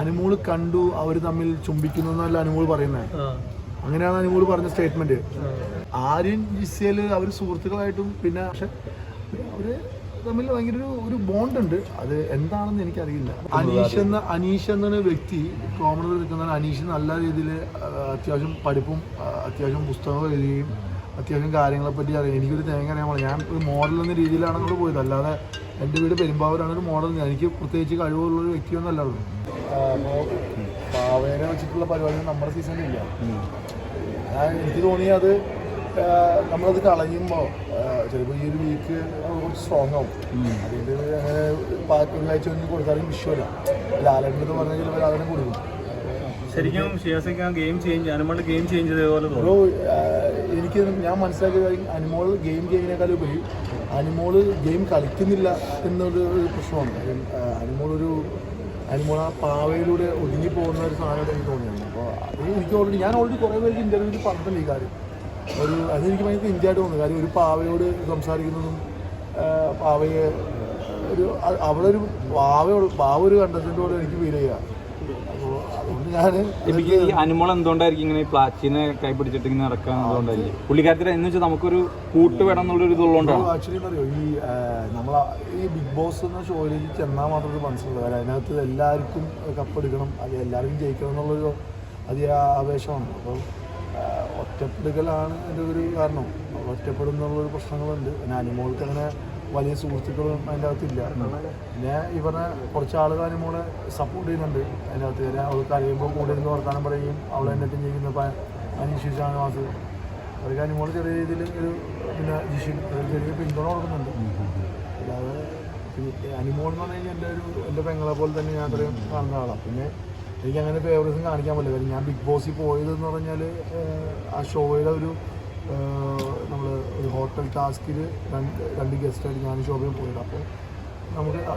അനുമോള് കണ്ടു അവർ തമ്മിൽ ചുംബിക്കുന്നു എന്നല്ല അനുമോള് പറയുന്നത്. അങ്ങനെയാണ് അനുമോള് പറഞ്ഞ സ്റ്റേറ്റ്മെന്റ്. ആര്യൻ ജിസേല് അവർ സുഹൃത്തുക്കളായിട്ടും പിന്നെ പക്ഷെ അവര് തമ്മിൽ ഭയങ്കര ഒരു ബോണ്ട് ഉണ്ട്. അത് എന്താണെന്ന് എനിക്കറിയില്ല. അനീഷ് എന്നൊരു വ്യക്തി കോമണറിൽ നിൽക്കുന്ന അനീഷ് നല്ല രീതിയിൽ അത്യാവശ്യം പഠിപ്പും അത്യാവശ്യം പുസ്തകം എഴുതുകയും അത്യാവശ്യം കാര്യങ്ങളെപ്പറ്റി അറിയാം. എനിക്കൊരു തേങ്ങ അറിയാൻ പാടില്ല. ഞാൻ ഒരു മോഡൽ എന്ന രീതിയിലാണ് അങ്ങോട്ട് പോയത്. അല്ലാതെ എൻ്റെ വീട് പെരുമ്പാവൂരാണ് ഒരു മോഡൽ. എനിക്ക് പ്രത്യേകിച്ച് കഴിവുള്ളൊരു വ്യക്തിയൊന്നല്ല. അപ്പോൾ പാവേനെ വെച്ചിട്ടുള്ള പരിപാടി നമ്മുടെ സീസണിലില്ല. എനിക്ക് തോന്നി അത് നമ്മളത് കളയുമ്പോൾ ചിലപ്പോൾ ഈ ഒരു വീക്ക് കുറച്ച് സ്ട്രോങ് ആവും. അതിൻ്റെ അങ്ങനെ തിങ്കളാഴ്ച ഒന്നും കൊടുത്താലും വിഷയമല്ല. ലാലേട്ടനെന്ന് പറഞ്ഞാൽ ചിലപ്പോൾ ലാലേട്ടൻ കൊടുക്കും. ശരിക്കും ഗെയിം ചേഞ്ച് ചെയ്തതുപോലെ എനിക്ക് ഞാൻ മനസ്സിലാക്കിയ കാര്യം അനുമോൾ ഗെയിം ചെയ്യുന്നതിനേക്കാളും ഉപരി അനുമോള് ഗെയിം കളിക്കുന്നില്ല എന്നൊരു പ്രശ്നമാണ്. അനുമോൾ ആ പാവയിലൂടെ ഒതുങ്ങി പോകുന്ന ഒരു സാധനമായിട്ട് എനിക്ക് തോന്നിയാണ്. അപ്പോൾ അത് എനിക്ക് ഞാൻ ഓൾറെഡി കുറേ പേർക്ക് ഇൻ്റർവ്യൂവിൽ പറഞ്ഞിട്ടുണ്ട് ഈ കാര്യം. അതെനിക്ക് ഭയങ്കര ഇന്ത്യയായിട്ട് തോന്നുന്നു. കാര്യം ഒരു പാവയോട് സംസാരിക്കുന്നതും പാവയെ അവിടെ ഒരു പാവ ഒരു കണ്ടസ്റ്റൻ്റ് പോലെ എനിക്ക് ഫീൽ ചെയ്യുക. അപ്പോൾ അതുകൊണ്ട് ഞാൻ എനിക്ക് ഈ അനുമോൾ എന്തുകൊണ്ടായിരിക്കും ഇങ്ങനെ പ്ലാച്ചിനെ കൈപിടിച്ചിട്ട് ഇങ്ങനെ നടക്കാന്നുകൊണ്ടായിരിക്കും പുള്ളിക്കാരത്തിൽ എന്ന് വെച്ചാൽ നമുക്കൊരു കൂട്ട് വേണം എന്നുള്ളൊരു ഇതുള്ളതുകൊണ്ടാണ്. ആക്ച്വലി എന്നറിയോ ഈ ഈ ബിഗ് ബോസ് എന്ന ഷോയിൽ ചെന്നാൽ മാത്രമേ മനസ്സിലുള്ളൂ. കാരണം അതിനകത്ത് എല്ലാവർക്കും കപ്പെടുക്കണം, അത് എല്ലാവർക്കും ജയിക്കണം എന്നുള്ളൊരു അതിയ ആവേശമാണ്. അപ്പം ഒറ്റപ്പെടുകലാണ് എൻ്റെ ഒരു കാരണം. ഒറ്റപ്പെടുന്നുള്ളൊരു പ്രശ്നങ്ങളുണ്ട്. പിന്നെ അനുമോൾക്ക് അങ്ങനെ വലിയ സുഹൃത്തുക്കളും അതിൻ്റെ അകത്തില്ല. പിന്നെ ഈ പറഞ്ഞ കുറച്ച് ആളുകൾ അനുമോളെ സപ്പോർട്ട് ചെയ്യുന്നുണ്ട് അതിൻ്റെ അകത്ത്. അവൾക്ക് അറിയുമ്പോൾ കൂടെ ഇരുന്ന് വർത്താനം പറയുകയും അവളെ എന്നിട്ടും ചെയ്യുന്ന അനീഷ് ഷാനവാസ് അവർക്ക് അനുമോള് ചെറിയ രീതിയിൽ ഒരു പിന്നെ ജിഷിൻ ചെറിയ പിന്തുണ കൊടുക്കുന്നുണ്ട്. അല്ലാതെ അനുമോൾ എന്ന് പറഞ്ഞു കഴിഞ്ഞാൽ എൻ്റെ പെങ്ങളെ പോലെ തന്നെ ഞാൻ അത്രയും കാണുന്ന ആളാണ്. പിന്നെ എനിക്കങ്ങനെ ഫേവറേറ്റ്സും കാണിക്കാൻ പറ്റില്ല. കാര്യം ഞാൻ ബിഗ് ബോസിൽ പോയതെന്ന് പറഞ്ഞാൽ ആ ഷോയുടെ നമ്മൾ ഒരു ഹോട്ടൽ ടാസ്കിൽ രണ്ട് ഗസ്റ്റായിട്ട് ഞാൻ ഷോയിൽ പോയത്. അപ്പോൾ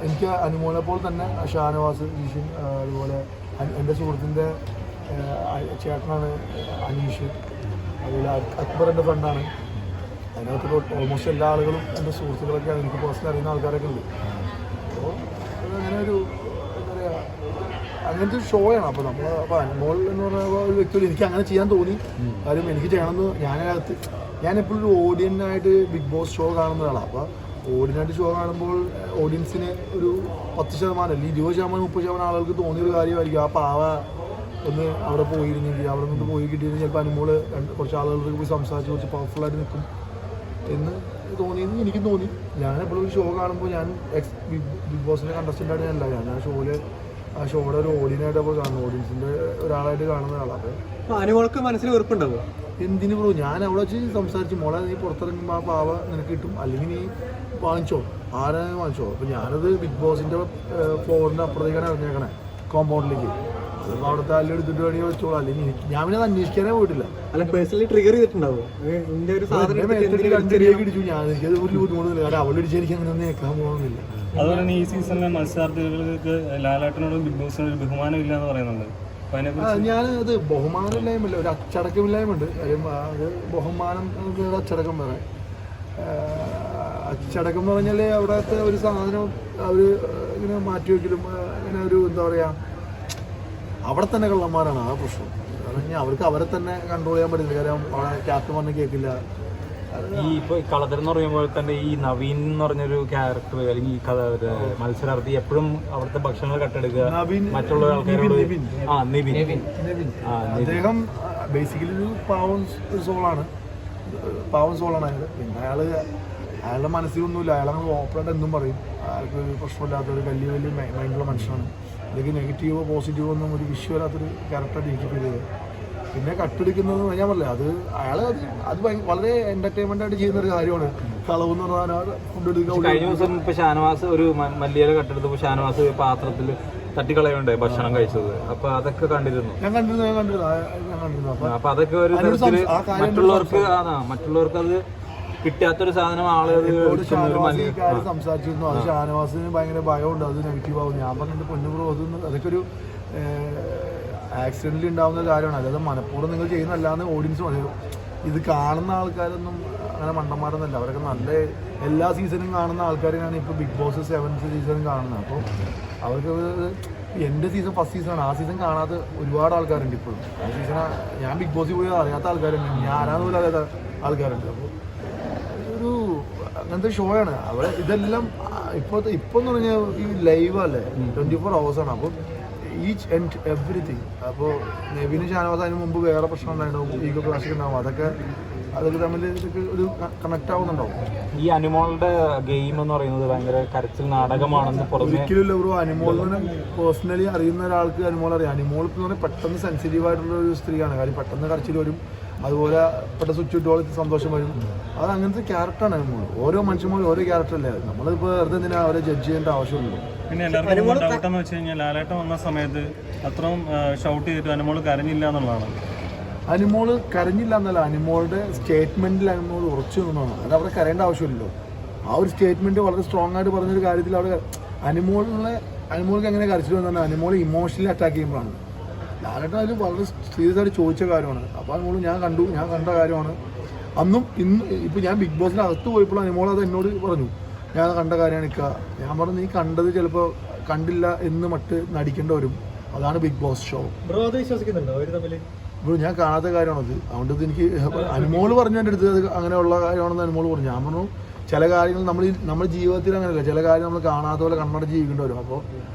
എനിക്ക് അനുമോളെ പോലെ തന്നെ ഷാനവാസ്, ജിഷിൻ, അതുപോലെ എൻ്റെ സുഹൃത്തിൻ്റെ ചേട്ടനാണ് അനീഷ്, അതുപോലെ അക്ബർ എൻ്റെ ഫ്രണ്ടാണ്. അതിനകത്ത് ഓൾമോസ്റ്റ് എല്ലാ ആളുകളും എൻ്റെ സുഹൃത്തുക്കളൊക്കെയാണ്. എനിക്ക് പേഴ്സണൽ അറിയുന്ന ആൾക്കാരൊക്കെ ഉണ്ട്. അപ്പോൾ അങ്ങനെ എന്താ പറയുക അങ്ങനത്തെ ഒരു ഷോയാണ്. അപ്പോൾ അപ്പോൾ അനുമോൾ എന്ന് പറഞ്ഞ ഒരു വ്യക്തിയോട് എനിക്ക് അങ്ങനെ ചെയ്യാൻ തോന്നി. കാര്യം എനിക്ക് ചെയ്യണമെന്ന് ഞാനെപ്പോഴും ഒരു ഓഡിയൻസായിട്ട് ബിഗ് ബോസ് ഷോ കാണുന്ന ഒരാളാണ്. അപ്പോൾ ഓഡിയനായിട്ട് ഷോ കാണുമ്പോൾ ഓഡിയൻസിന് ഒരു 10% അല്ലെങ്കിൽ 20%, 30% ആളുകൾക്ക് തോന്നിയൊരു കാര്യമായിരിക്കും ആ പാവ ഒന്ന് അവിടെ പോയിരുന്നെങ്കിൽ, അവിടെ നിന്ന് പോയി കിട്ടിയിരുന്നെങ്കിൽ ചിലപ്പോൾ അനുമോൾ കുറച്ച് ആളുകൾക്ക് പോയി സംസാരിച്ച് കുറച്ച് പവർഫുള്ളായിട്ട് നിൽക്കും എന്ന് തോന്നിയെന്ന് എനിക്കും തോന്നി. ഞാനെപ്പോഴും ഒരു ഷോ കാണുമ്പോൾ ഞാൻ ബിഗ് ബോസിൻ്റെ കണ്ടസ്റ്റൻ്റായിട്ട് ഞാനല്ല. ഞാൻ ആ ഷോയുടെ ഒരു ഓഡിയനായിട്ട് അപ്പോൾ കാണുന്നു, ഓഡിയൻസിൻ്റെ ഒരാളായിട്ട് കാണുന്ന ഒരാളാണ്. അപ്പോൾ അനുമോൾക്ക് മനസ്സിൽ വെറുപ്പുണ്ടാവുക എന്തിനു ബ്രോ? ഞാൻ അവിടെ വെച്ച് സംസാരിച്ച് മോളെ നീ പുറത്തിറങ്ങുമ്പോൾ ആ പാവ നിനക്ക് കിട്ടും, അല്ലെങ്കിൽ നീ വാങ്ങിച്ചോ, ആരാണ് വാങ്ങിച്ചോ. അപ്പോൾ ഞാനത് ബിഗ് ബോസിൻ്റെ ഫ്ലോറിൻ്റെ അപ്പുറത്തേക്കാണ് ഇറങ്ങിയേക്കണേ, കോമ്പൗണ്ടിലേക്ക്. അതിപ്പോൾ അവിടുത്തെ അല്ല എടുത്തിട്ട് വേണമെങ്കിൽ വെച്ചോളൂ, അല്ലെങ്കിൽ ഞാൻ പിന്നെ അത് അന്വേഷിക്കാനേ പോയിട്ടില്ല. അല്ല പേഴ്സണലി ട്രിഗർ ചെയ്തിട്ടുണ്ടാവും ഇടിച്ചു. ഞാൻ എനിക്കത് ഒരു ബുദ്ധിമുട്ടില്ല. കാരണം അവൾ ഇടിച്ച് എനിക്ക് അങ്ങനെ ഒന്നും കേൾക്കാൻ പോകുന്നില്ല. അതുപോലെ തന്നെ ഈ സീസണിലെ മത്സരാർത്ഥികൾക്ക് ലാലേട്ടനോടും ബിഗ് ബോസിനോട് ബഹുമാനം ഇല്ല എന്ന് പറയുന്നുണ്ട്. ഞാനത് ബഹുമാനമില്ലായ്മല്ല, ഒരു അച്ചടക്കമില്ലായ്മയുണ്ട്. കാര്യം അത് ബഹുമാനം അച്ചടക്കം വേറെ. അച്ചടക്കം എന്ന് പറഞ്ഞാൽ അവിടുത്തെ ഒരു സാധനം അവർ ഇങ്ങനെ മാറ്റി വയ്ക്കലും ഇങ്ങനെ ഒരു എന്താ പറയുക, അവിടെ തന്നെ കള്ളന്മാരാണ് ആ പ്രശ്നം. കാരണം അവർക്ക് അവരെ തന്നെ കൺട്രോൾ ചെയ്യാൻ പറ്റില്ല. കാര്യം അവിടെ ക്യാപ്റ്റൻ പറഞ്ഞ് കേൾക്കില്ല. ഈ ഇപ്പോൾ കളതർ എന്ന് പറയുമ്പോൾ തന്നെ ഈ നവീൻ എന്ന് പറഞ്ഞൊരു ക്യാരക്ടർ അല്ലെങ്കിൽ ഈ മത്സരാർത്ഥി എപ്പോഴും അവിടുത്തെ ഭക്ഷണങ്ങൾ കട്ടെടുക്കുക, മറ്റുള്ള ആൾക്കാരോട്. അദ്ദേഹം ബേസിക്കലി ഒരു പാവം സോളാണ് അയാൾ. പിന്നെ അയാളുടെ മനസ്സിലൊന്നുമില്ല. അയാളങ്ങ് ഓപ്പണായിട്ട് എന്തും പറയും. അയാൾക്ക് ഒരു പ്രശ്നമില്ലാത്തൊരു വലിയ മൈൻഡുള്ള മനുഷ്യനാണ്. അല്ലെങ്കിൽ നെഗറ്റീവോ പോസിറ്റീവോ ഒന്നും ഒരു വിഷയമില്ലാത്തൊരു ക്യാരക്ടറായിട്ട് എനിക്ക് ഫീൽ ചെയ്തത്. പിന്നെ കട്ടെടുക്കുന്നത് ഞാൻ പറഞ്ഞില്ല, അത് വളരെ എന്റർടൈൻമെന്റ് ആയിട്ട് ചെയ്യുന്ന ഒരു കാര്യമാണ്. കളവെന്ന് പറഞ്ഞാൽ ഫുഡ് എടുക്കുക. കഴിഞ്ഞ ദിവസം ഇപ്പൊ ഷാനവാസ് ഒരു മല്ലിയില കട്ടെടുത്തപ്പോൾ ഷാനവാസ് പാത്രത്തിൽ തട്ടിക്കളയുണ്ട് ഭക്ഷണം കഴിച്ചത്. അപ്പൊ അതൊക്കെ കണ്ടിരുന്നു. ഞാൻ കണ്ടിരുന്നു. അപ്പൊ അതൊക്കെ ഒരു മറ്റുള്ളവർക്ക് അത് കിട്ടാത്തൊരു സാധനം ആളുകൾ സംസാരിച്ചിരുന്നു. അത് ഷാനവാസിന് ഭയങ്കര ഭയമുണ്ട്, അത് നെഗറ്റീവ് ആവും. ഞാൻ പറഞ്ഞിട്ട് പൊന്നുപുറം അതൊക്കെ ഒരു ആക്സിഡന്റിൽ ഉണ്ടാകുന്ന കാര്യമാണ്. അല്ലാതെ മനഃപൂർവ്വം നിങ്ങൾ ചെയ്യുന്നതല്ലാന്ന് ഓഡിയൻസ് പറയും. ഇത് കാണുന്ന ആൾക്കാരൊന്നും അങ്ങനെ മണ്ടന്മാരൊന്നുമല്ല. അവരൊക്കെ നല്ല എല്ലാ സീസണും കാണുന്ന ആൾക്കാരെയാണ് ഇപ്പോൾ ബിഗ് ബോസ് 7th സീസണും കാണുന്നത്. അപ്പോൾ അവർക്ക് എൻ്റെ സീസൺ ഫസ്റ്റ് സീസണാണ്. ആ സീസൺ കാണാത്ത ഒരുപാട് ആൾക്കാരുണ്ട് ഇപ്പോഴും. ആ സീസൺ ഞാൻ ബിഗ് ബോസിൽ പോയി അറിയാത്ത ആൾക്കാരുണ്ട്, ഞാനാന്ന് പോലും അറിയാത്ത ആൾക്കാരുണ്ട്. അപ്പോൾ ഒരു അങ്ങനത്തെ ഷോ ആണ് അവിടെ. ഇതെല്ലാം ഇപ്പം എന്ന് പറഞ്ഞാൽ ഈ ലൈവ് അല്ലേ, 24 hours ആണ്. അപ്പോൾ ഈച്ച് ആൻഡ് എവറിത്തിങ്. അപ്പോൾ നെവിന് ഷാനവാസ് അതിന് മുമ്പ് വേറെ പ്രശ്നം ഉണ്ടായിട്ടുണ്ടാവും, ഈഗോ ക്ലാഷ് ഉണ്ടാവും. അതൊക്കെ തമ്മിൽ ഇതൊക്കെ ഒരു കണക്ട് ആവുന്നുണ്ടാവും. ഈ അനിമോളുടെ ഗെയിം എന്ന് പറയുന്നത് ഭയങ്കര കരച്ചിൽ നാടകമാണെന്ന് ഒരിക്കലും ബ്രോ. അനിമോളിനെ പേഴ്സണലി അറിയുന്ന ഒരാൾക്ക് അനിമോൾ അറിയാം. അനിമോൾ എന്ന് പറഞ്ഞാൽ പെട്ടെന്ന് സെൻസിറ്റീവ് ആയിട്ടുള്ള ഒരു സ്ത്രീയാണ്. കാര്യം പെട്ടെന്ന് കരച്ചിൽ വരും, അതുപോലെ പെട്ടെന്ന് സ്വിച്ച് ഇട്ടോളം സന്തോഷം വരും. അത് അങ്ങനത്തെ ക്യാരക്ടറാണ് അനിമോൾ. ഓരോ മനുഷ്യന്മാരും ഓരോ ക്യാരക്ടറല്ലേ. നമ്മളിപ്പോൾ വെറുതെ എന്തിനാ അവരെ ജഡ്ജ് ചെയ്യേണ്ട ആവശ്യമുള്ളൂ. പിന്നെ എല്ലാവർക്കും ഡൗട്ട് എന്ന് വെച്ച് കഴിഞ്ഞാൽ ലാലേട്ടൻ വന്ന സമയത്ത് അത്രയും ഷൗട്ട് ചെയ്തിട്ട് അനിമോൾ കരഞ്ഞില്ല എന്നുള്ളതാണ്. അനിമോൾ കരഞ്ഞില്ല എന്നല്ല, അനിമോളുടെ സ്റ്റേറ്റ്മെന്റിൽ അനിമോൾ ഉറച്ചു നിന്നതാണ്. അത് അവിടെ കരയേണ്ട ആവശ്യമില്ലല്ലോ. ആ ഒരു സ്റ്റേറ്റ്മെന്റ് വളരെ സ്ട്രോങ് ആയിട്ട് പറഞ്ഞൊരു കാര്യത്തിൽ അവിടെ അനിമോൾക്ക് എങ്ങനെ കരച്ചിൽ വന്നാൽ അനിമോൾ ഇമോഷണലി അറ്റാക്ക് ചെയ്യുമ്പോഴാണ്. ലാലേട്ടൻ അതിൽ വളരെ സീരിയസ് ആയിട്ട് ചോദിച്ച കാര്യമാണ്. അപ്പോൾ അനിമോൾ ഞാൻ കണ്ട കാര്യമാണ്. അന്നും ഇപ്പോൾ ഞാൻ ബിഗ് ബോസിന് അകത്ത് പോയപ്പോൾ അനിമോൾ അത് എന്നോട് പറഞ്ഞു, ഞാൻ കണ്ട കാര്യമാണ് ഇക്ക. ഞാൻ പറഞ്ഞു, നീ കണ്ടത് ചിലപ്പോൾ കണ്ടില്ല എന്ന് മറ്റ് നടിക്കേണ്ടി വരും. അതാണ് ബിഗ് ബോസ് ഷോ. ബ്രോ അത് വിശ്വസിക്കുന്നുണ്ടോ അവർ തമ്മിൽ? ഇപ്പോൾ ഞാൻ കാണാത്ത കാര്യമാണത്. അതുകൊണ്ട് എനിക്ക് അനിമോൾ പറഞ്ഞു എൻ്റെ അടുത്ത് അത് അങ്ങനെയുള്ള കാര്യമാണെന്ന് അനിമോൾ പറഞ്ഞു. ഞാൻ പറഞ്ഞു, ചില കാര്യങ്ങൾ നമ്മുടെ ജീവിതത്തിൽ അങ്ങനെയല്ല, ചില കാര്യം നമ്മൾ കാണാത്ത പോലെ കണ്ണടച്ച് ജീവിക്കേണ്ടി വരും. അപ്പോൾ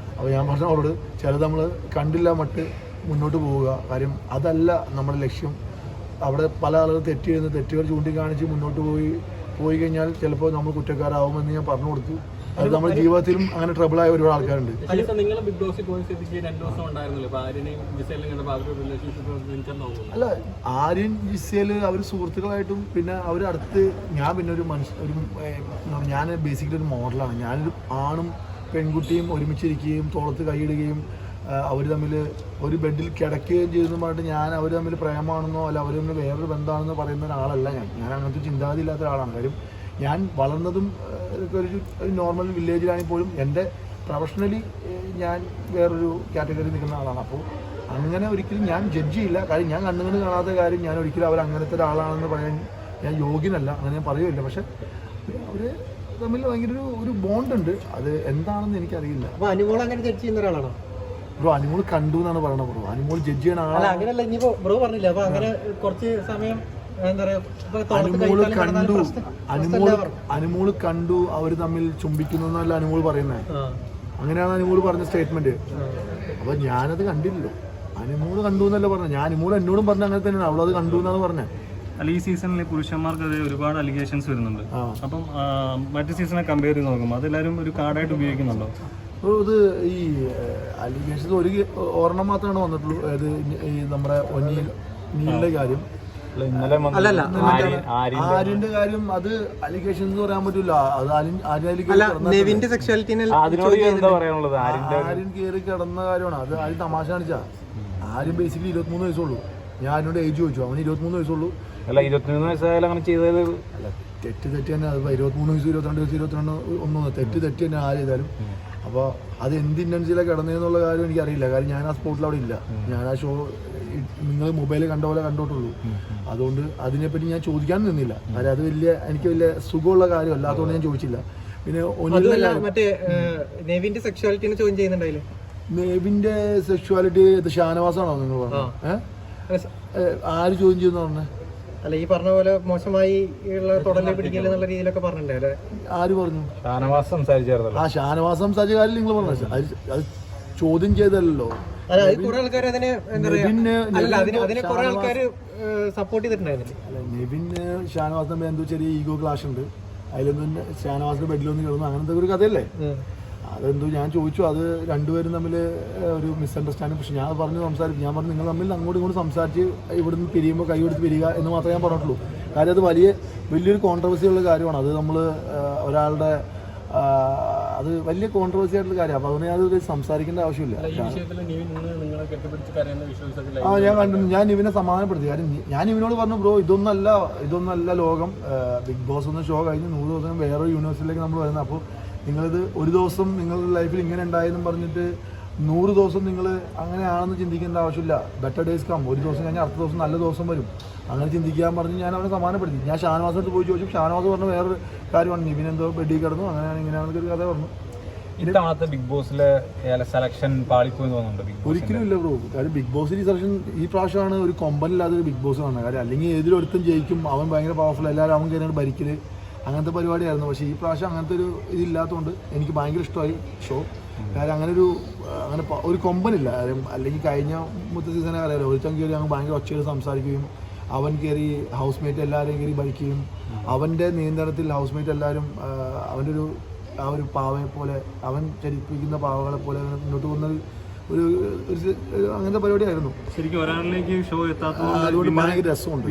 ഞാൻ പറഞ്ഞു അവളോട്, ചിലത് നമ്മൾ കണ്ടില്ല മറ്റ് മുന്നോട്ട് പോവുക. കാര്യം അതല്ല നമ്മുടെ ലക്ഷ്യം. അവിടെ പല ആളുകൾ തെറ്റുകൾ ചൂണ്ടിക്കാണിച്ച് മുന്നോട്ട് പോയി കഴിഞ്ഞാൽ ചിലപ്പോൾ നമ്മൾ കുറ്റക്കാരാവുമെന്ന് ഞാൻ പറഞ്ഞു കൊടുത്തു. അത് നമ്മുടെ ജീവിതത്തിലും അങ്ങനെ ട്രബിളായ ഒരുപാട് ആൾക്കാരുണ്ട്. അല്ല, ആര്യൻ ജിസേല് അവർ സുഹൃത്തുക്കളായിട്ടും പിന്നെ അവർ അടുത്ത് ഞാൻ പിന്നെ ഞാൻ ബേസിക്കലി ഒരു മോഡലാണ്. ഞാനൊരു ആണും പെൺകുട്ടിയും ഒരുമിച്ചിരിക്കുകയും തോളത്ത് കൈയിടുകയും അവർ തമ്മിൽ ഒരു ബെഡിൽ കിടക്കുകയും ചെയ്തെന്ന് പറഞ്ഞിട്ട് ഞാൻ അവർ തമ്മിൽ പ്രേമാണെന്നോ അല്ല അവർ തമ്മിൽ വേറൊരു ബന്ധമാണെന്നോ പറയുന്ന ഒരാളല്ല ഞാൻ അങ്ങനത്തെ ചിന്താഗതി ഇല്ലാത്ത ഒരാളാണ്. കാര്യം ഞാൻ വളർന്നതും ഒരു നോർമൽ വില്ലേജിലാണെങ്കിൽ പോലും എൻ്റെ പ്രൊഫഷണലി ഞാൻ വേറൊരു കാറ്റഗറി നിൽക്കുന്ന ആളാണ്. അപ്പോൾ അങ്ങനെ ഒരിക്കലും ഞാൻ ജഡ്ജ് ചെയ്യില്ല. കാര്യം ഞാൻ കണ്ണുകൊണ്ട് കാണാത്ത കാര്യം ഞാൻ ഒരിക്കലും അവർ അങ്ങനത്തെ ഒരാളാണെന്ന് പറയാൻ ഞാൻ യോഗ്യനല്ല, അങ്ങനെ ഞാൻ പറയുമില്ല. പക്ഷെ അവർ തമ്മിൽ ഭയങ്കര ഒരു ബോണ്ടുണ്ട്. അത് എന്താണെന്ന് എനിക്കറിയില്ല. അപ്പോൾ അനിമോൾ അങ്ങനെ ജഡ്ജ് ചെയ്യുന്ന ഒരാളാണോ? ബ്രോ അനിമോൾ കണ്ടു എന്നാണ് പറയണത്. ബ്രോ അനിമോൾ ജഡ്ജ് ചെയ്യണ ആളല്ല. അങ്ങനെയല്ല, ഇനിയിപ്പോൾ ബ്രോ പറഞ്ഞില്ല. അപ്പോൾ അങ്ങനെ കുറച്ച് സമയം അനിമോൾ കണ്ടു അവർ തമ്മിൽ ചുംബിക്കുന്നു എന്നല്ല അനിമോൾ പറയുന്നത്. അങ്ങനെയാണ് അനിമോൾ പറഞ്ഞ സ്റ്റേറ്റ്മെന്റ്. അപ്പൊ ഞാനത് കണ്ടില്ലല്ലോ. അനിമോൾ കണ്ടു എന്നല്ല പറഞ്ഞത്. ഞാൻ അനിമോൾ എന്നോടും പറഞ്ഞ അങ്ങനെ തന്നെയാണ്, അവളത് കണ്ടു എന്നാണ് പറഞ്ഞത്. അല്ല, ഈ സീസണിൽ പുരുഷന്മാർക്ക് അത് ഒരുപാട് അലിഗേഷൻസ് വരുന്നുണ്ട്. അപ്പം മറ്റു സീസണെ കമ്പയർ ചെയ്ത് നോക്കുമ്പോൾ അതെല്ലാവരും ഒരു കാർഡായിട്ട് ഉപയോഗിക്കുന്നുണ്ടോ? ഇത് ഈ അലിഗേഷൻസ് ഒരെണ്ണം മാത്രമാണ് വന്നിട്ടുള്ളൂ. അതായത് ഈ നമ്മുടെ നീലിന്റെ കാര്യം, ആര്യന്റെ കാര്യം. അത് അലിഗേഷൻ എന്ന് പറയാൻ പറ്റില്ല. അത് ആര്യൻ കയറി കിടന്ന കാര്യമാണ്. അത് ആരും തമാശ കാണിച്ചാ. ആര്യൻ ബേസിക്കലി 23 വയസ്സുള്ളൂ. ഞാൻ അതിനോട് ഏജ് ചോദിച്ചു, അവന് 23 വയസ്സുള്ളൂ. അല്ല, 23 വയസ്സായാലും അങ്ങനെ ചെയ്തത് തെറ്റ് തന്നെ. അത് 23 വയസ്സ് 22 വയസ്സ് 22 ഒന്നും തെറ്റ് തന്നെ ആര് ചെയ്താലും. അപ്പോൾ അത് എന്ത് ഇൻറ്റൻസിലാണ് കിടന്നതെന്നുള്ള കാര്യം എനിക്കറിയില്ല. കാര്യം ഞാൻ ആ സ്പോട്ടിൽ അവിടെ ഇല്ല. ഞാൻ ആ ഷോ നിങ്ങൾ മൊബൈലിൽ കണ്ട പോലെ കണ്ടോട്ടുള്ളൂ. അതുകൊണ്ട് അതിനെപ്പറ്റി ഞാൻ ചോദിക്കാൻ നിന്നില്ല. കാര്യം അത് എനിക്ക് വലിയ സുഖമുള്ള കാര്യം അല്ലാത്തതുകൊണ്ട് ഞാൻ ചോദിച്ചില്ല. പിന്നെ മറ്റേ നെവിന്റെ സെക്ഷുവാലിറ്റിനെ ചോദ്യം ചെയ്യുന്നുണ്ടായില്ലേ? നെവിന്റെ സെക്ഷുവാലിറ്റി ഷാനവാസാണോ നിങ്ങൾ പറഞ്ഞത്? ആര് ചോദ്യം ചെയ്യുന്ന പറഞ്ഞത്? അല്ല, ഈ പറഞ്ഞ പോലെ മോശമായി ഉള്ള തുടലെ പിടിക്കൽ എന്നുള്ള രീതിയിലൊക്കെ പറഞ്ഞിട്ടുണ്ടല്ലേ? ആര് പറഞ്ഞു? ഷാനവാസ് സംസാരിച്ചായിരുന്നു. ആ ഷാനവാസ് സംസാരിച്ച കാര്യം നിങ്ങൾ പറഞ്ഞു. അത് ചോദ്യം ചെയ്തല്ലോ. കുറെ ആൾക്കാർ അതിനെ കുറെ ആൾക്കാര് സപ്പോർട്ട് ചെയ്തിട്ടുണ്ടായിരുന്നില്ല. അല്ല, നെവിന് ഷാനവാസ് തമ്മിൽ എന്തോ ചെറിയ ഈഗോ ക്ലാഷ് ഉണ്ട്. അതിലൊന്നും ഷാനവാസിന്റെ ബെഡിലൊന്നും കിടന്നു അങ്ങനത്തെ ഒരു കഥയല്ലേ. അതെന്തോ ഞാൻ ചോദിച്ചു. അത് രണ്ടുപേരും തമ്മിൽ ഒരു മിസ്അണ്ടർസ്റ്റാൻഡിങ്. പക്ഷെ ഞാൻ സംസാരിച്ചു. ഞാൻ പറഞ്ഞു, നിങ്ങൾ തമ്മിൽ അങ്ങോട്ടും ഇങ്ങോട്ടും സംസാരിച്ച് ഇവിടുന്ന് പിരിയുമ്പോൾ കൈ കൊടുത്ത് പിരിയുക എന്ന് മാത്രമേ ഞാൻ പറഞ്ഞിട്ടുള്ളൂ. കാര്യം അത് വലിയൊരു കോൺട്രവേഴ്സി ഉള്ള കാര്യമാണ്. അത് നമ്മൾ ഒരാളുടെ അത് വലിയ കോൺട്രവേഴ്സി ആയിട്ടുള്ള കാര്യം. അപ്പോൾ അതിനെ അത് സംസാരിക്കേണ്ട ആവശ്യമില്ല. ഞാൻ കണ്ടു. ഞാൻ ഇവനെ സമാധാനപ്പെടുത്തി. കാര്യം ഞാൻ ഇവനോട് പറഞ്ഞു, ബ്രോ ഇതൊന്നല്ല ലോകം. ബിഗ് ബോസ് എന്ന ഷോ കഴിഞ്ഞ് 100 ദിവസം വേറൊരു യൂണിവേഴ്സിറ്റിയിലേക്ക് നമ്മൾ വരുന്നത്. അപ്പോൾ നിങ്ങളിത് ഒരു ദിവസം നിങ്ങളുടെ ലൈഫിൽ ഇങ്ങനെ ഉണ്ടായെന്നും പറഞ്ഞിട്ട് 100 ദിവസം നിങ്ങൾ അങ്ങനെയാണെന്ന് ചിന്തിക്കേണ്ട ആവശ്യമില്ല. Better days come. ഒരു ദിവസം കഴിഞ്ഞാൽ അടുത്ത ദിവസം നല്ല ദിവസം വരും. അങ്ങനെ ചിന്തിക്കാൻ പറഞ്ഞ് ഞാൻ അവനെ സമാധാനപ്പെടുത്തി. ഞാൻ ഷാനവാസിനടുത്ത് പോയി ചോദിച്ചു. ഷാനവാസ് പറഞ്ഞ വേറൊരു കാര്യമാണ്, നിവിൻ എന്തോ ബെഡിൽ കിടന്നു അങ്ങനെയാണ് ഇങ്ങനെയാണെന്നൊക്കെ ഒരു കഥ പറഞ്ഞു. ഇത്തവണത്തെ ബിഗ് ബോസിലെ സെലക്ഷൻ പാളിപ്പോയി തോന്നുന്നുണ്ട് ബിഗ് ബോസ്? ഒരിക്കലും ഇല്ല ബ്രോ. കാര്യം ബിഗ് ബോസിൽ ഈ സെലക്ഷൻ ഈ പ്രാവശ്യമാണ് ഒരു കൊമ്പനില്ലാതെ ഒരു ബിഗ് ബോസ് കാണുന്നത്. കാര്യം അല്ലെങ്കിൽ ഏതിലൊരുത്തും ജയിക്കും, അവൻ ഭയങ്കര പവർഫുൾ, എല്ലാവരും അവൻ കയറിയാണ് ഭരിക്കല്, അങ്ങനത്തെ പരിപാടിയായിരുന്നു. പക്ഷേ ഈ പ്രാവശ്യം അങ്ങനത്തെ ഒരു ഇതില്ലാത്തതുകൊണ്ട് എനിക്ക് ഭയങ്കര ഇഷ്ടമായി ഷോ. കാര്യം അങ്ങനെ ഒരു കൊമ്പനില്ല. കാര്യം അല്ലെങ്കിൽ കഴിഞ്ഞ സീസണെ അറിയാലോ, ഒരുത്തൻ കയറി അങ്ങ് ഭയങ്കര ഒച്ചയിൽ സംസാരിക്കുകയും അവൻ കയറി ഹൗസ് മേറ്റ് എല്ലാവരെയും കയറി ഭരിക്കുകയും അവൻ്റെ നിയന്ത്രണത്തിൽ ഹൗസ് മേറ്റ് എല്ലാവരും അവൻ്റെ ആ ഒരു പാവയെ പോലെ അവൻ ചലിപ്പിക്കുന്ന പാവകളെ പോലെ മുന്നോട്ട് പോകുന്ന ഒരു അങ്ങനത്തെ പരിപാടിയായിരുന്നു. ശരിക്കും ഒരാളിലേക്ക് ഷോ അതുകൊണ്ട് ഭയങ്കര രസമുണ്ട്.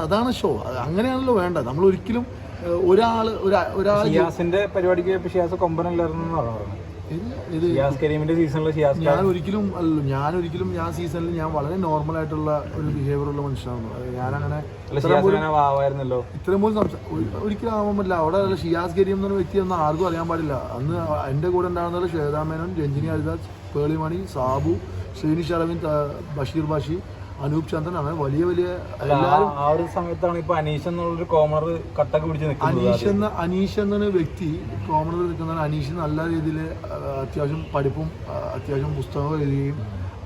അതാണ് ഷോ. അങ്ങനെയാണല്ലോ വേണ്ടത്. നമ്മൾ ഒരിക്കലും ഷിയാസിന്റെ പരിപാടിക്ക് ഷിയാസ് കൊമ്പനല്ലായിരുന്നു പറഞ്ഞു. ഞാനൊരിക്കലും ഞാൻ സീസണിൽ ഞാൻ വളരെ നോർമൽ ആയിട്ടുള്ള ഒരു ബിഹേവിയർ ഉള്ള മനുഷ്യനാണ്. ഞാനങ്ങനെ ഇത്രയും പോലും ഒരിക്കലും ആവാൻ പറ്റില്ല. അവിടെ ഷിയാസ് കരീം എന്നൊരു വ്യക്തിയൊന്നും ആർക്കും അറിയാൻ പാടില്ല. അന്ന് എൻ്റെ കൂടെ ഉണ്ടാകുന്നത് ശ്വേതാ മേനോൻ, രഞ്ജിനി ഹരിദാസ്, പേളിമണി, സാബു, ശ്രീനിഷ് അരവിന്ദ്, ബഷീർ ബാഷി, അനൂപ് ചന്ദ്രൻ, അങ്ങനെ വലിയ എല്ലാവരും. ആ ഒരു സമയത്താണ് ഇപ്പൊ അനീഷ് എന്നുള്ളൊരു കോമണർ കട്ടൊക്കെ പിടിച്ച് നിൽക്കുന്നത്. അനീഷ് എന്നൊരു വ്യക്തി കോമണർ നിൽക്കുന്നതാണ്. അനീഷ് നല്ല രീതിയിൽ അത്യാവശ്യം പഠിപ്പും അത്യാവശ്യം പുസ്തകം എഴുതുകയും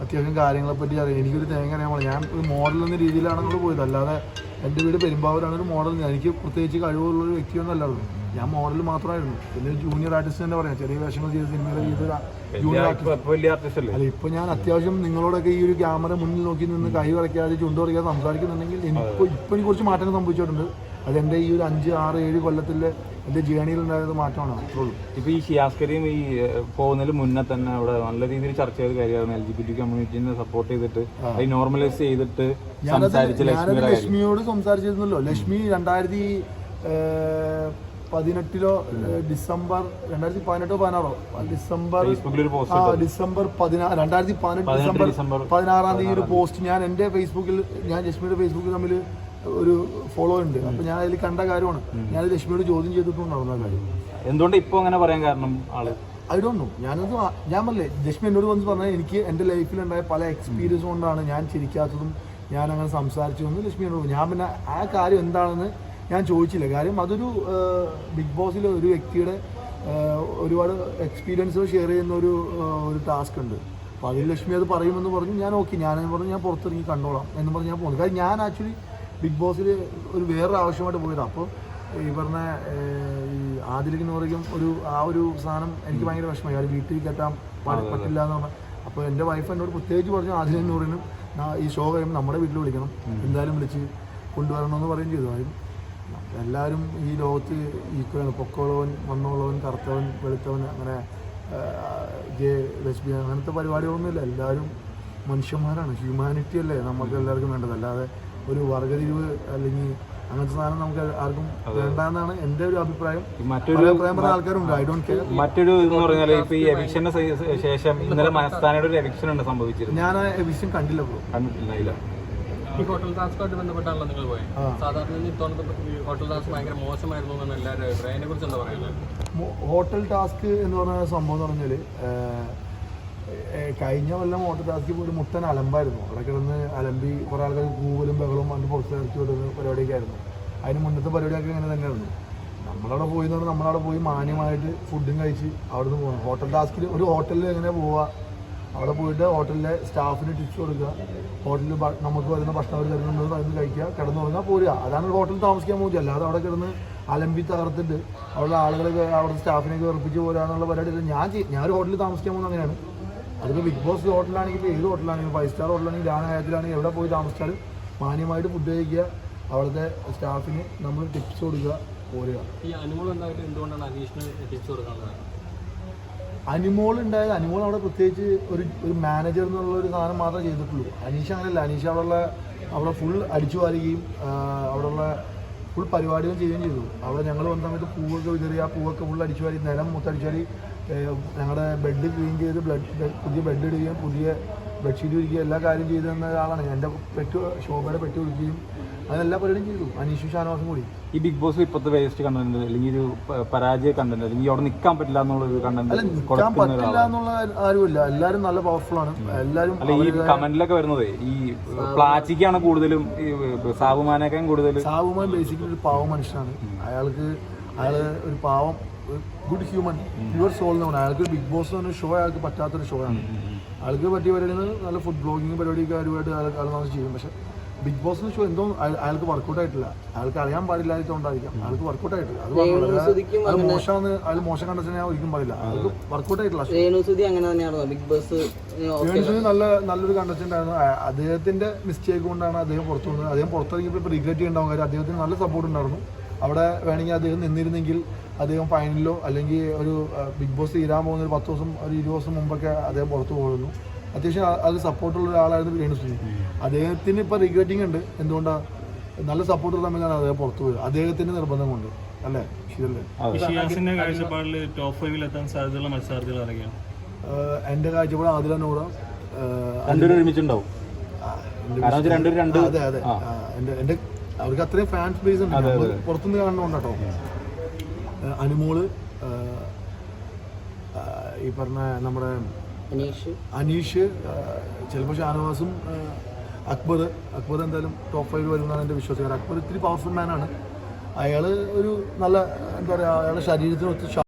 അത്യാവശ്യം കാര്യങ്ങളെ പറ്റി അറിയാം. എനിക്കൊരു തേങ്ങ അറിയാൻ പാടില്ല. ഞാൻ ഒരു മോഡൽ എന്ന രീതിയിലാണ് നമ്മൾ പോയത്. അല്ലാതെ എൻ്റെ വീട് പെരുമ്പാവൂരാണ്. ഒരു മോഡൽ എനിക്ക് പ്രത്യേകിച്ച് കഴിവുള്ളൊരു വ്യക്തിയൊന്നും അല്ലായിരുന്നു. ഞാൻ മോഡൽ മാത്രമായിരുന്നു. പിന്നെ ജൂനിയർ ആർട്ടിസ്റ്റ് തന്നെ പറയാം. ചെറിയ വേഷങ്ങൾ ചെയ്ത് സിനിമകൾ ചെയ്ത് ജൂനിയർ ആർട്ടിസ്റ്റ് അല്ല. ഇപ്പോൾ ഞാൻ അത്യാവശ്യം നിങ്ങളോടൊക്കെ ഈ ഒരു ക്യാമറ മുന്നിൽ നോക്കി നിന്ന് കൈ വരയ്ക്കാതെ ചുണ്ടു വരയ്ക്കാതെ സംസാരിക്കുന്നുണ്ടെങ്കിൽ ഇപ്പോൾ എനിക്ക് കുറച്ച് മാറ്റങ്ങൾ സംഭവിച്ചിട്ടുണ്ട്. അതെൻ്റെ ഈ ഒരു 5, 6, 7 കൊല്ലത്തിലെ എൻ്റെ ജേണിയിൽ ഉണ്ടായത് മാറ്റമാണ്. അത്രയുള്ളൂ. ഇപ്പോൾ ഈ ഷിയാസ് കരീം ഈ പോകുന്നതിന് മുന്നേ തന്നെ അവിടെ നല്ല രീതിയിൽ ചർച്ച ചെയ്ത കാര്യമായിരുന്നു. LGBT കമ്മ്യൂണിറ്റിനെ സപ്പോർട്ട് ചെയ്തിട്ട് നോർമലൈസ് ചെയ്തിട്ട് ലക്ഷ്മിയോട് സംസാരിച്ചിരുന്നല്ലോ. ലക്ഷ്മി 2018 ഡിസംബർ 2018-16 ഡിസംബർ 16 തീയതി ഒരു പോസ്റ്റ് ഞാൻ എൻ്റെ ഫേസ്ബുക്കിൽ, ഞാൻ ലക്ഷ്മിയുടെ ഫേസ്ബുക്കിൽ തമ്മിൽ ഒരു ഫോളോ ഉണ്ട്. അപ്പോൾ ഞാൻ അതിൽ കണ്ട കാര്യമാണ്. ഞാൻ ലക്ഷ്മിയോട് ചോദ്യം ചെയ്തിട്ടുണ്ടാവുന്ന കാര്യം. എന്തുകൊണ്ട് ഇപ്പോൾ അങ്ങനെ പറയാൻ കാരണം ആള് ഐ ഡോണ്ട് നോ. ഞാൻ പറഞ്ഞില്ലേ, ലക്ഷ്മി എന്നോട് വന്ന് പറഞ്ഞാൽ എനിക്ക് എൻ്റെ ലൈഫിലുണ്ടായ പല എക്സ്പീരിയൻസ് കൊണ്ടാണ് ഞാൻ ചിരിക്കാത്തതും ഞാൻ അങ്ങനെ സംസാരിച്ചതെന്ന് ലക്ഷ്മി എന്നോട്. ഞാൻ പിന്നെ ആ കാര്യം എന്താണെന്ന് ഞാൻ ചോദിച്ചില്ല. കാര്യം അതൊരു ബിഗ് ബോസിൽ ഒരു വ്യക്തിയുടെ ഒരുപാട് എക്സ്പീരിയൻസുകൾ ഷെയർ ചെയ്യുന്ന ഒരു ടാസ്ക് ഉണ്ട്. അപ്പോൾ അതിൽ ലക്ഷ്മി അത് പറയുമെന്ന് പറഞ്ഞു. ഞാൻ ഓക്കെ, ഞാനെന്ന് പറഞ്ഞു ഞാൻ പുറത്തിറങ്ങി കണ്ടോളാം എന്ന് പറഞ്ഞ് ഞാൻ പോകുന്നു. കാര്യം ഞാൻ ആക്ച്വലി ബിഗ് ബോസിൽ ഒരു വേറൊരു ആവശ്യമായിട്ട് പോയതാണ്. അപ്പോൾ ഈ പറഞ്ഞ ഈ ആദിലേക്ക് നോറിക്കും ആ ഒരു സാധനം എനിക്ക് ഭയങ്കര വിഷമമായി. അത് വീട്ടിൽ കെട്ടാൻ പറ്റില്ല എന്ന് പറഞ്ഞാൽ. അപ്പോൾ എൻ്റെ വൈഫ് എന്നോട് പ്രത്യേകിച്ച് പറഞ്ഞു ആദിലേക്ക് നോറിനും ഈ ഷോ കഴിയുമ്പോൾ നമ്മുടെ വീട്ടിൽ വിളിക്കണം, എന്തായാലും വിളിച്ച് കൊണ്ടുവരണമെന്ന് പറയുകയും ചെയ്തു. കാര്യം എല്ലാവരും ഈ ലോകത്ത് ഈക്വലാണ്. പൊക്കമുള്ളവൻ, മണ്ണുള്ളവൻ, കറുത്തവൻ, വെളുത്തവൻ, അങ്ങനെ ഗേ, ലെസ്ബിയൻ, അങ്ങനത്തെ പരിപാടികളൊന്നുമില്ല. എല്ലാവരും മനുഷ്യന്മാരാണ്. ഹ്യൂമാനിറ്റി അല്ലേ നമുക്ക് എല്ലാവർക്കും വേണ്ടത്. അല്ലാതെ ഒരു വർഗതിരിവ് അല്ലെങ്കിൽ അങ്ങനത്തെ സാധനം നമുക്ക് ആർക്കും വേണ്ടെന്നാണ് എൻ്റെ ഒരു അഭിപ്രായം. അഭിപ്രായം പറഞ്ഞ ആൾക്കാരുണ്ട്. I don't care. മറ്റൊരു ഇതെന്ന് പറഞ്ഞാൽ ഇപ്പോൾ ഈ എവിക്ഷന് ശേഷം ഇന്നലെ മസ്താനയുടെ ഒരു എവിക്ഷൻ ഉണ്ട് സംഭവിച്ചിരുന്നു. ഞാൻ ആ എവിക്ഷൻ കണ്ടില്ല. കണ്ടിട്ടില്ല. ഈ ഹോട്ടൽ ടാസ്കുമായിട്ട് ബന്ധപ്പെട്ടാണല്ലോ നിങ്ങൾ പോയത്. സാധാരണ ഇത്തവണത്തെ ഹോട്ടൽ ടാസ്ക് ഭയങ്കര മോശമായിരുന്നു എന്നാണ് എല്ലാവരും അഭിപ്രായം. അതിനെ കുറിച്ച് എന്താ പറയുന്നത്? ഹോട്ടൽ ടാസ്ക് എന്ന് പറഞ്ഞ സംഭവം എന്ന് പറഞ്ഞാൽ കഴിഞ്ഞ കൊല്ലം ഹോട്ടൽ ടാസ്ക് ഒരു മുട്ടൻ അലമ്പായിരുന്നു. അവിടെ കിടന്ന് അലമ്പി കുറേ ആൾക്കാർ കൂവലും ബഹളും അതിന് പുറത്ത് ഇറക്കി വിടുന്ന പരിപാടിയൊക്കെ ആയിരുന്നു. അതിന് മുന്നത്തെ പരിപാടിയൊക്കെ ഇങ്ങനെ തന്നെയായിരുന്നു. നമ്മളവിടെ പോയി എന്ന് പറഞ്ഞാൽ നമ്മളവിടെ പോയി മാന്യമായിട്ട് ഫുഡും കഴിച്ച് അവിടെ നിന്ന് പോകണം. ഹോട്ടൽ ടാസ്കിൽ ഒരു ഹോട്ടലിൽ എങ്ങനെ പോവുക, അവിടെ പോയിട്ട് ഹോട്ടലിലെ സ്റ്റാഫിന് ടിപ്സ് കൊടുക്കുക, ഹോട്ടലിൽ നമുക്ക് വരുന്ന ഭക്ഷണം അവർ തരുന്നുണ്ടെന്ന് അതിന് കഴിക്കുക, കിടന്നുറങ്ങുക, പോരുക. അതാണ് ഒരു ഹോട്ടലിൽ താമസിക്കാൻ പോകുക. അല്ലാതെ അവിടെ കിടന്ന് അലമ്പി തകർത്തിട്ട് അവിടെ ആളുകളെ അവിടെ സ്റ്റാഫിനെയൊക്കെ ഉറപ്പിച്ച് പോരുക എന്നുള്ള പരിപാടി ഞാനൊരു ഹോട്ടലിൽ താമസിക്കാൻ പോകുന്നത് അങ്ങനെയാണ്. അതിപ്പോൾ ബിഗ് ബോസ് ഹോട്ടലാണെങ്കിൽ ഏത് ഹോട്ടലാണെങ്കിലും 5 സ്റ്റാർ ഹോട്ടലാണെങ്കിൽ രാണായത്തിലാണെങ്കിൽ എവിടെ പോയി താമസിച്ചാലും മാന്യമായിട്ട് ഫുഡ് കഴിക്കുക, അവിടുത്തെ സ്റ്റാഫിന് നമ്മൾ ടിപ്സ് കൊടുക്കുക, പോരുക. ഈ അനുമോൾ ഉണ്ടായിട്ട് എന്തുകൊണ്ടാണ് അനീഷിന് ടിപ്സ് കൊടുക്കാനുള്ളത്? അനിമോൾ ഉണ്ടായത് അനിമോൾ അവിടെ പ്രത്യേകിച്ച് ഒരു മാനേജർ എന്നുള്ളൊരു സാധനം മാത്രമേ ചെയ്തിട്ടുള്ളൂ. അനീഷ് അങ്ങനെയല്ല. അനീഷ് അവിടെ ഫുൾ അടിച്ചു വാരുകയും അവിടെയുള്ള ഫുൾ പരിപാടികളും ചെയ്യുകയും ചെയ്തു. അവിടെ ഞങ്ങൾ വന്ന സമയത്ത് പൂവൊക്കെ വിതറി ആ പൂവൊക്കെ ഫുൾ അടിച്ചു വാരി, നിലം മൊത്തടിച്ചു വാരി, ഞങ്ങളുടെ ബെഡ് ക്ലീൻ ചെയ്ത് പുതിയ ബെഡ് ഇടുകയും പുതിയ ബെഡ്ഷീറ്റ് വിരിക്കുകയും എല്ലാ കാര്യം ചെയ്തു തന്ന ഒരാളാണ്. എൻ്റെ ശോഭയുടെ പെറ്റ് വിളിക്കുകയും അതെല്ലാ പരിപാടിയും ചെയ്തു. അനീഷും ഷാനവാസും കൂടി. ഈ ബിഗ് ബോസ് ഇപ്പോഴത്തെ വേസ്റ്റ് കണ്ടന്റ് അല്ലെങ്കിൽ ഒരു പരാജയ കണ്ടന്റ് അല്ലെങ്കിൽ അവിടെ നിൽക്കാൻ പറ്റില്ല എന്നുള്ളൊരു കണ്ടന്റ് നിൽക്കാൻ പറ്റില്ല എന്നുള്ള ആരുമില്ല. എല്ലാവരും നല്ല പവർഫുൾ ആണ്. എല്ലാവരും അല്ല ഈ കമന്റിലൊക്കെ വരുന്നത് ഈ പ്ലാച്ചിക്കാണ് കൂടുതലും, ഈ സാബുമാനേക്കാളും കൂടുതൽ. സാബുമാൻ ബേസിക്കലി ഒരു പാവം മനുഷ്യനാണ്. അയാൾ ഒരു പാവം ഗുഡ് ഹ്യൂമൻ പ്യുവർ സോൾ എന്ന് പറഞ്ഞാൽ അയാൾക്ക് ബിഗ് ബോസ് എന്ന് പറഞ്ഞ ഷോ അയാൾക്ക് പറ്റാത്തൊരു ഷോ ആണ്. ആൾക്ക് പറ്റിയ പരിപാടികൾ നല്ല ഫുഡ് ബ്ലോഗിങ് പരിപാടിക്കാരുമായിട്ട് ആൾ ചെയ്യും. പക്ഷേ ബിഗ് ബോസ് എന്ന ഷോ എന്തോ അയാൾക്ക് വർക്കൗട്ട് ആയിട്ടില്ല. അയാൾക്ക് അറിയാൻ പാടില്ലാത്തതുകൊണ്ടായിരിക്കാം അയാൾക്ക് വർക്കൗട്ട് ആയിട്ടില്ല. അത് മോശമാണ്, അയാൾ മോശം കണ്ടതിനെ ഞാൻ ഒരിക്കലും പറയില്ല. അയാൾക്ക് വർക്കൗട്ട് ആയിട്ടില്ല. നല്ലൊരു കണ്ടസ്റ്റന്റ് ആയിരുന്നു. അദ്ദേഹത്തിന്റെ മിസ്റ്റേക്ക് കൊണ്ടാണ് അദ്ദേഹം പുറത്തു വന്നത്. അദ്ദേഹം പുറത്തിറങ്ങിയപ്പോൾ ഇപ്പോൾ റിഗ്രറ്റ് ചെയ്യേണ്ടാവും. കാര്യം അദ്ദേഹത്തിന് നല്ല സപ്പോർട്ട് ഉണ്ടായിരുന്നു. അവിടെ വേണമെങ്കിൽ അദ്ദേഹം നിന്നിരുന്നെങ്കിൽ അദ്ദേഹം ഫൈനലിലോ അല്ലെങ്കിൽ ഒരു ബിഗ് ബോസ് തീരാൻ പോകുന്ന ഒരു 10 ദിവസം ഒരു 20 ദിവസം മുമ്പൊക്കെ അദ്ദേഹം പുറത്തു പോകുന്നു. അത്യാവശ്യം അത് സപ്പോർട്ടുള്ള ഒരാളായിരുന്നു രേണുസുതി. അദ്ദേഹത്തിന് ഇപ്പോൾ റിഗ്രറ്റിംഗ് ഉണ്ട്. എന്തുകൊണ്ടാണ്? നല്ല സപ്പോർട്ടർ തമ്മിലാണ് അദ്ദേഹം പുറത്തു പോയത്, അദ്ദേഹത്തിന്റെ നിർബന്ധം കൊണ്ട് അല്ലേ? ശരിയല്ലേ? കാഴ്ചപ്പാടിൽ ടോപ്പ് 5 എത്താൻ സാധ്യതയുള്ള മത്സരാർത്ഥികൾ ആരൊക്കെയാണ്? എൻ്റെ കാഴ്ചപ്പാട് ആദില നൂറ ഒരുമിച്ചുണ്ടാവും. അതെ അതെ എൻ്റെ അവർക്ക് അത്രയും ഫാൻസ് ബേസ് ഉണ്ട്. പുറത്തുനിന്ന് കാണുന്നുണ്ട് കേട്ടോ. അനുമോള്, ഈ പറഞ്ഞ നമ്മുടെ അനീഷ്, ചിലപ്പോൾ ഷാനവാസും, അക്ബർ എന്തായാലും ടോപ്പ് 5 വരുന്നതാണ് എൻ്റെ വിശ്വാസം. അക്ബർ ഇത്തിരി പവർഫുൾ മാനാണ്. അയാൾ ഒരു നല്ല എന്താ പറയുക, അയാളുടെ ശരീരത്തിനൊത്ത്